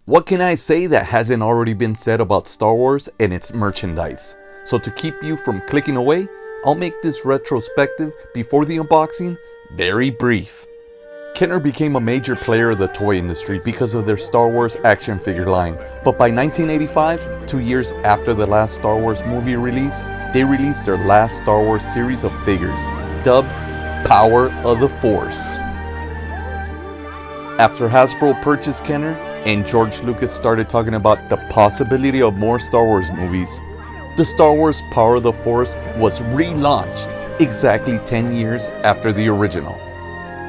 What can I say that hasn't already been said about Star Wars and its merchandise? So to keep you from clicking away, I'll make this retrospective before the unboxing very brief. Kenner became a major player of the toy industry because of their Star Wars action figure line, but by 1985, 2 years after the last Star Wars movie release, they released their last Star Wars series of figures, dubbed Power of the Force. After Hasbro purchased Kenner, and George Lucas started talking about the possibility of more Star Wars movies, the Star Wars Power of the Force was relaunched exactly 10 years after the original.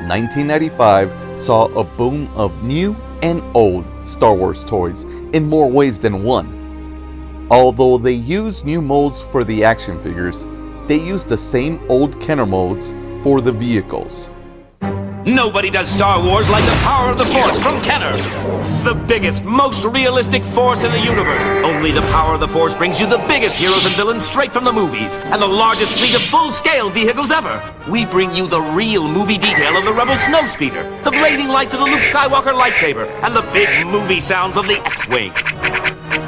1995 saw a boom of new and old Star Wars toys in more ways than one. Although they used new molds for the action figures, they used the same old Kenner molds for the vehicles. Nobody does Star Wars like the Power of the Force from Kenner. The biggest, most realistic force in the universe. Only the Power of the Force brings you the biggest heroes and villains straight from the movies, and the largest fleet of full-scale vehicles ever. We bring you the real movie detail of the Rebel Snowspeeder, the blazing lights of the Luke Skywalker lightsaber, and the big movie sounds of the X-Wing.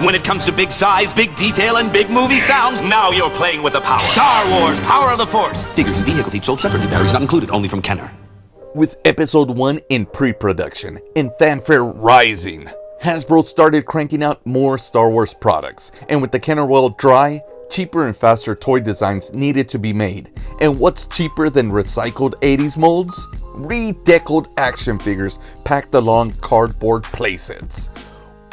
When it comes to big size, big detail, and big movie sounds, now you're playing with the power. Star Wars, Power of the Force. Figures and vehicles each sold separately, batteries not included, only from Kenner. With Episode 1 in pre-production and fanfare rising, Hasbro started cranking out more Star Wars products, and with the Kenner well dry, cheaper and faster toy designs needed to be made. And what's cheaper than recycled 80s molds? Redeckled action figures packed along cardboard playsets.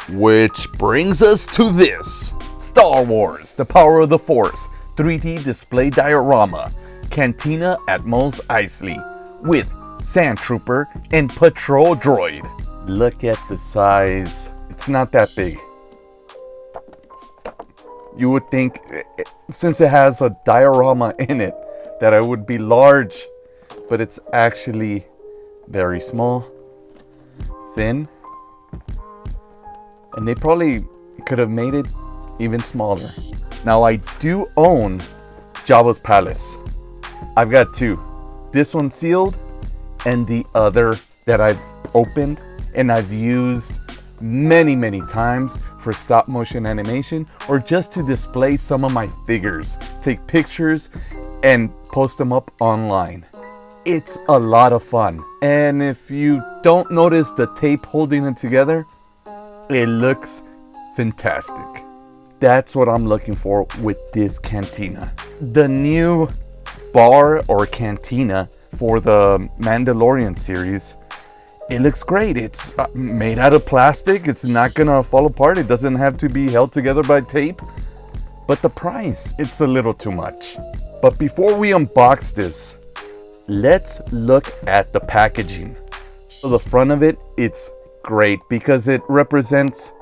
Which brings us to this: Star Wars, The Power of the Force, 3D display diorama, Cantina at Mos Eisley, with Sand Trooper and Patrol Droid. Look at the size. It's not that big. You would think, since it has a diorama in it, that it would be large, but it's actually very small, thin, and they probably could have made it even smaller. Now, I do own Jabba's Palace. I've got two. This one sealed, and the other that I've opened and I've used many times for stop motion animation, or just to display some of my figures, take pictures and post them up online. It's a lot of fun, and if you don't notice the tape holding it together, it looks fantastic. That's what I'm looking for with this Cantina. The new bar or cantina for the Mandalorian series, it looks great. It's made out of plastic. It's not gonna fall apart. It doesn't have to be held together by tape. But the price, it's a little too much. But before we unbox this, let's look at the packaging. So the front of it, it's great because it represents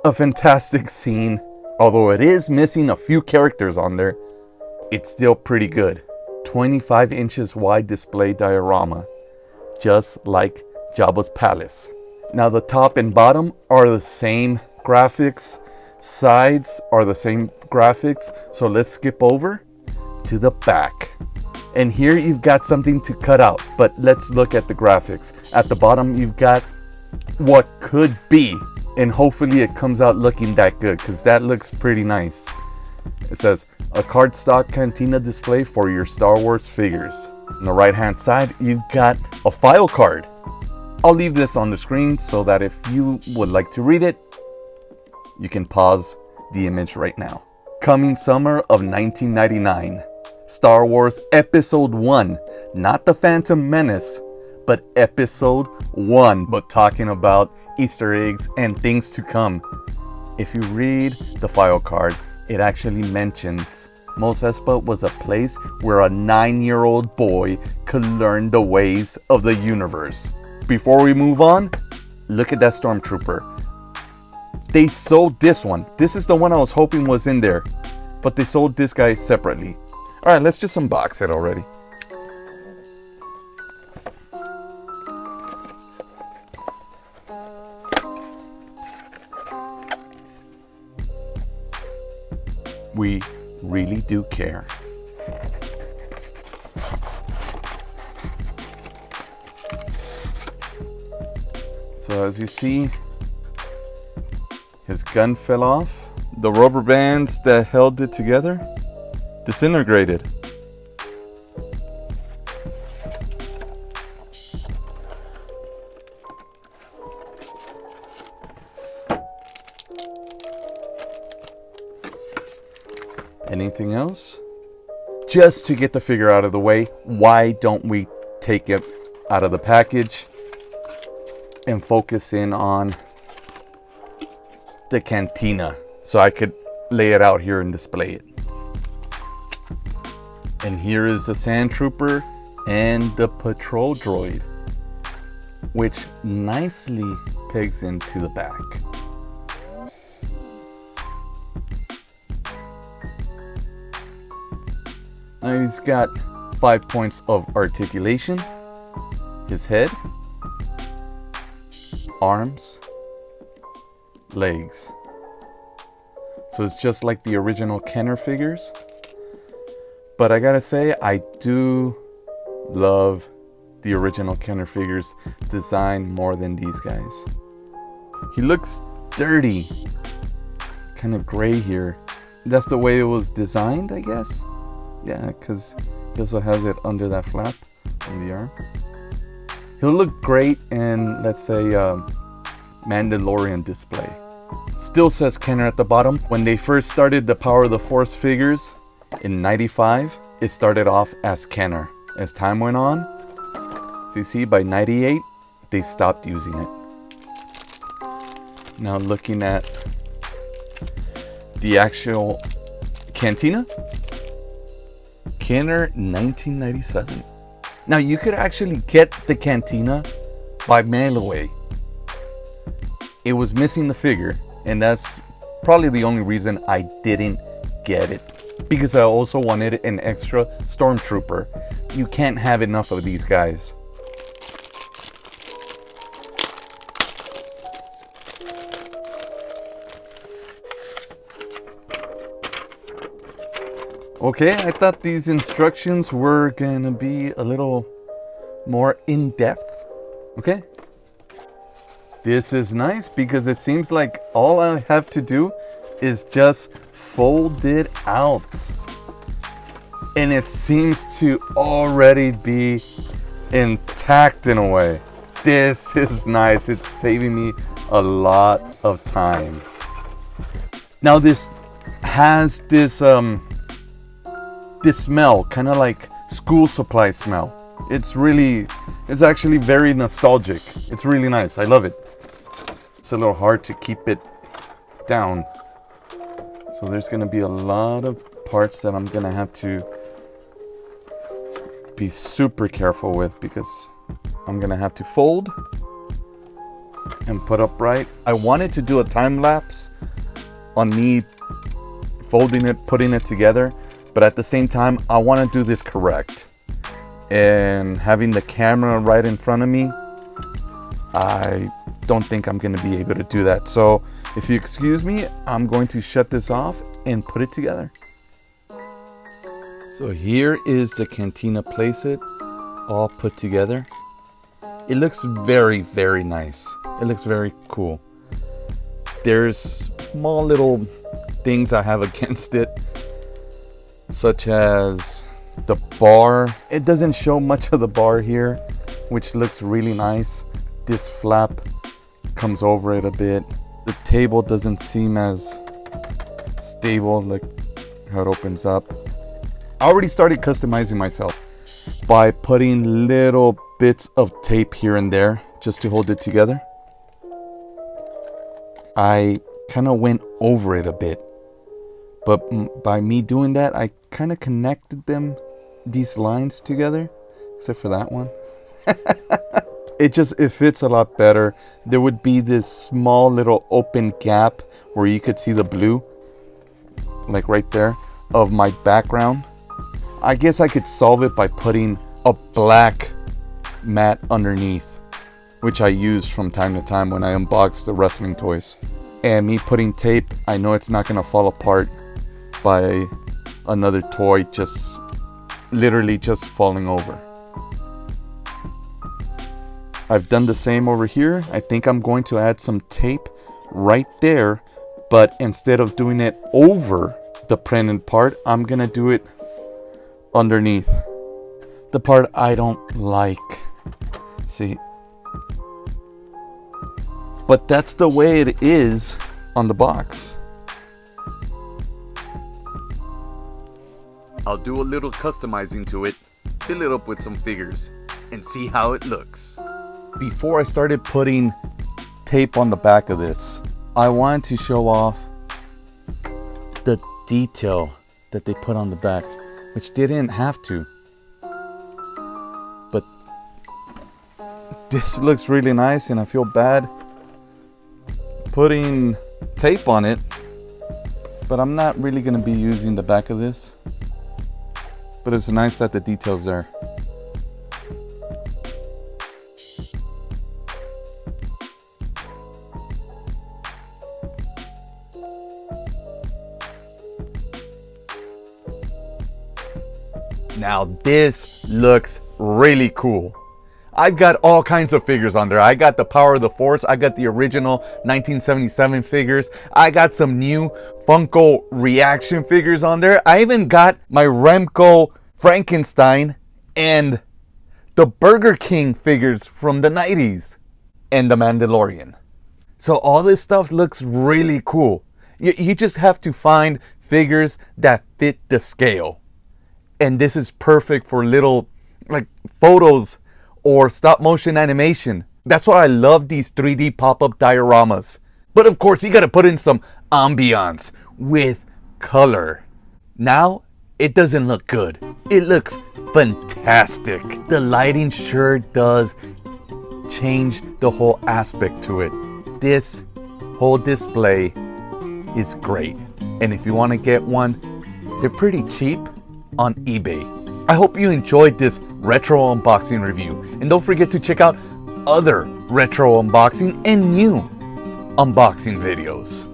a fantastic scene. Although it is missing a few characters on there, it's still pretty good. 25 inches wide display diorama, just like Jabba's Palace. Now the top and bottom are the same graphics, sides are the same graphics, so let's skip over to the back. And here you've got something to cut out, but let's look at the graphics. At the bottom you've got what could be, and hopefully it comes out looking that good, because that looks pretty nice. It says, a cardstock Cantina display for your Star Wars figures. On the right hand side, you've got a file card. I'll leave this on the screen so that if you would like to read it, you can pause the image right now. Coming summer of 1999, Star Wars Episode 1, not The Phantom Menace, but Episode 1, but talking about Easter eggs and things to come. If you read the file card, it actually mentions Mos Espa was a place where a 9-year-old boy could learn the ways of the universe. Before we move on, look at that Stormtrooper. They sold this one. This is the one I was hoping was in there, but they sold this guy separately. All right, let's just unbox it already. We really do care. So as you see, His gun fell off. The rubber bands that held it together disintegrated. Anything else? Just to get the figure out of the way, why don't we take it out of the package and focus in on the Cantina so I could lay it out here and display it. And here is the Sand Trooper and the Patrol Droid, which nicely pegs into the back. Now he's got 5 points of articulation, his head, arms, legs. So it's just like the original Kenner figures. But I gotta say, I do love the original Kenner figures design more than these guys. He looks dirty, kind of gray here. That's the way it was designed, I guess. Yeah, because he also has it under that flap on the arm. He'll look great in, let's say, Mandalorian display. Still says Kenner at the bottom. When they first started the Power of the Force figures in '95, it started off as Kenner. As time went on, so you see by '98, they stopped using it. Now looking at the actual Cantina, Kenner 1997. Now you could actually get the Cantina by mail away. It was missing the figure, and that's probably the only reason I didn't get it, because I also wanted an extra Stormtrooper. You can't have enough of these guys. Okay, I thought these instructions were gonna be a little more in-depth. Okay. This is nice because it seems like all I have to do is just fold it out. And it seems to already be intact in a way. This is nice. It's saving me a lot of time. Now this has this smell, kind of like school supply smell. It's actually very nostalgic. It's really nice. I love it. It's a little hard to keep it down. So there's gonna be a lot of parts that I'm gonna have to be super careful with, because I'm gonna have to fold and put upright. I wanted to do a time lapse on me folding it, putting it together, but at the same time, I want to do this correct. And having the camera right in front of me, I don't think I'm going to be able to do that. So if you excuse me, I'm going to shut this off and put it together. So here is the Cantina playset all put together. It looks very, very nice. It looks very cool. There's small little things I have against it, such as the bar. It doesn't show much of the bar here, which looks really nice. This flap comes over it a bit. The table doesn't seem as stable. Look how it opens up. I already started customizing myself by putting little bits of tape here and there just to hold it together. I kind of went over it a bit, but by me doing that, I kind of connected these lines together, except for that one. It fits a lot better. There would be this small little open gap where you could see the blue, like right there, of my background. I guess I could solve it by putting a black mat underneath, which I use from time to time when I unbox the wrestling toys. And me putting tape, I know it's not gonna fall apart by another toy just literally just falling over. I've done the same over here. I think I'm going to add some tape right there But instead of doing it over the printed part, I'm gonna do it underneath. The part I don't like. See? But that's the way it is on the box. I'll do a little customizing to it, fill it up with some figures, and see how it looks. Before I started putting tape on the back of this, I wanted to show off the detail that they put on the back, which they didn't have to. But this looks really nice, and I feel bad putting tape on it, but I'm not really going to be using the back of this. But it's nice that the detail's there. Now this looks really cool. I've got all kinds of figures on there. I got the Power of the Force. I got the original 1977 figures. I got some new Funko reaction figures on there. I even got my Remco Frankenstein and the Burger King figures from the 90s and the Mandalorian. So all this stuff looks really cool. You just have to find figures that fit the scale. And this is perfect for little like photos or stop motion animation. That's why I love these 3D pop-up dioramas. But of course, you gotta put in some ambiance with color. Now, it doesn't look good. It looks fantastic. The lighting sure does change the whole aspect to it. This whole display is great. And if you wanna get one, they're pretty cheap on eBay. I hope you enjoyed this retro unboxing review, and don't forget to check out other retro unboxing and new unboxing videos.